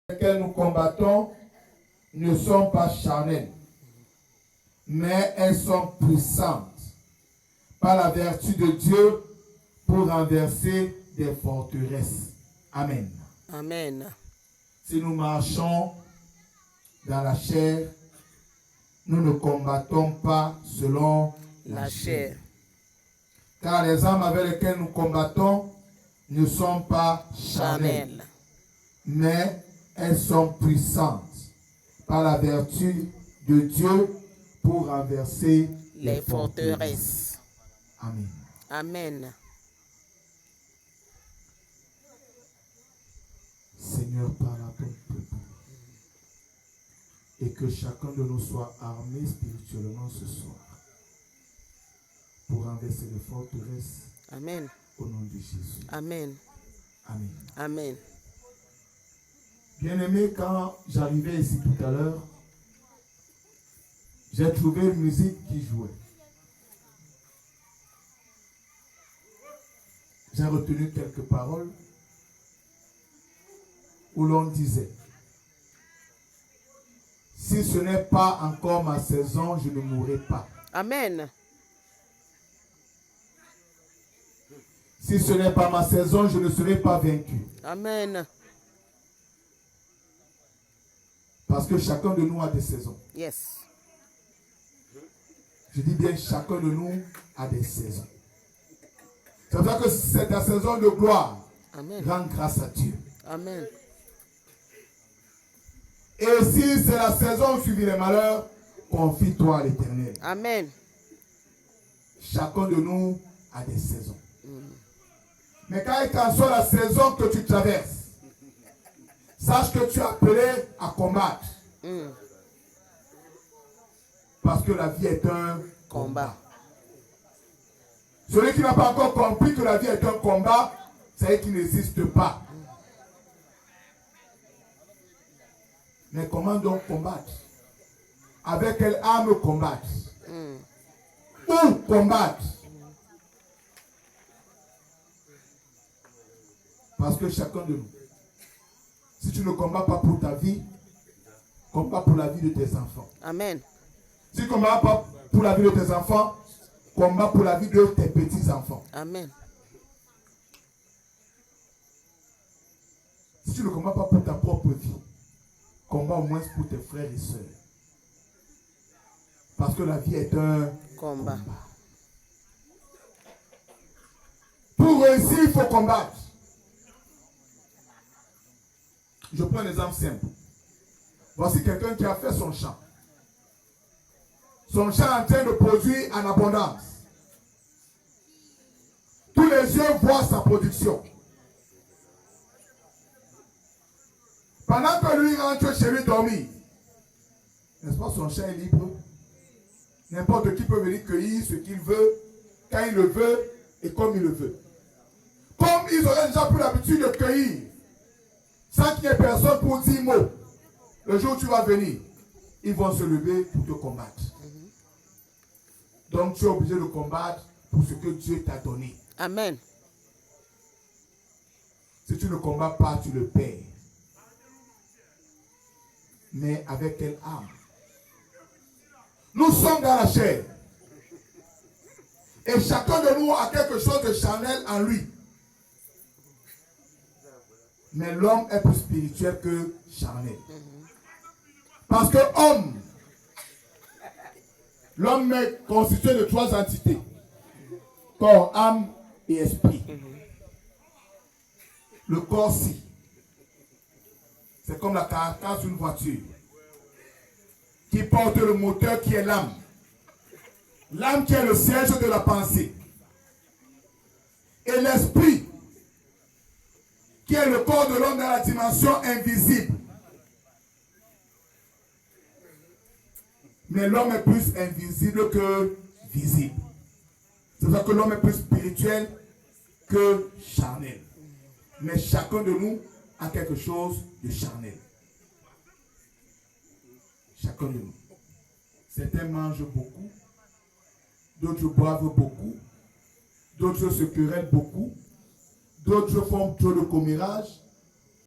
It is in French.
lesquelles nous combattons ne sont pas charnelles, mais elles sont puissantes par la vertu de Dieu pour renverser des forteresses. Amen. Amen. Si nous marchons dans la chair, nous ne combattons pas selon la chair. Car les armes avec lesquelles nous combattons ne sont pas charnelles, mais elles sont puissantes par la vertu de Dieu pour renverser les forteresses. Amen. Amen. Seigneur, parle à ton peuple et que chacun de nous soit armé spirituellement ce soir pour renverser les forteresses. Amen. Au nom de Jésus. Amen. Amen. Amen. Bien-aimé, quand j'arrivais ici tout à l'heure, j'ai trouvé une musique qui jouait. J'ai retenu quelques paroles où l'on disait: si ce n'est pas encore ma saison, je ne mourrai pas. Amen. Si ce n'est pas ma saison, je ne serai pas vaincu. Amen. Parce que chacun de nous a des saisons. Yes. Je dis bien, chacun de nous a des saisons. C'est pour ça que c'est ta saison de gloire. Amen. Rends grâce à Dieu. Amen. Et si c'est la saison où suivit les malheurs, confie-toi à l'Éternel. Amen. Chacun de nous a des saisons. Mais quand il t'en soit la saison que tu traverses, sache que tu es appelé à combattre. Parce que la vie est un combat. Celui qui n'a pas encore compris que la vie est un combat, c'est qu'il n'existe pas. Mais comment donc combattre? Avec quelle arme combattre? Où combattre? Parce que chacun de nous, si tu ne combats pas pour ta vie, combat pour la vie de tes enfants. Amen. Si tu ne combats pas pour la vie de tes enfants, combat pour la vie de tes petits-enfants. Amen. Si tu ne combats pas pour ta propre vie, combat au moins pour tes frères et sœurs. Parce que la vie est un combat. Pour réussir, il faut combattre. Je prends un exemple simple. Voici quelqu'un qui a fait son champ. Son champ est en train de produire en abondance. Tous les yeux voient sa production. Pendant que lui rentre chez lui dormir, n'est-ce pas, son champ est libre? N'importe qui peut venir cueillir ce qu'il veut, quand il le veut et comme il le veut. Comme ils auraient déjà pris l'habitude de cueillir, sans qu'il n'y ait personne pour dire mot, le jour où tu vas venir, ils vont se lever pour te combattre. Donc tu es obligé de combattre pour ce que Dieu t'a donné. Amen. Si tu ne combats pas, tu le perds. Mais avec quelle arme? Nous sommes dans la chair. Et chacun de nous a quelque chose de charnel en lui. Mais l'homme est plus spirituel que charnel. Parce que l'homme est constitué de 3 entités. Corps, âme et esprit. Le corps-ci, c'est comme la carcasse d'une voiture qui porte le moteur qui est l'âme. L'âme qui est le siège de la pensée. Et l'esprit qui est le corps de l'homme dans la dimension invisible. Mais l'homme est plus invisible que visible. C'est pour ça que l'homme est plus spirituel que charnel. Mais chacun de nous a quelque chose de charnel. Chacun de nous. Certains mangent beaucoup, d'autres boivent beaucoup, d'autres se querellent beaucoup, d'autres font trop de commérages,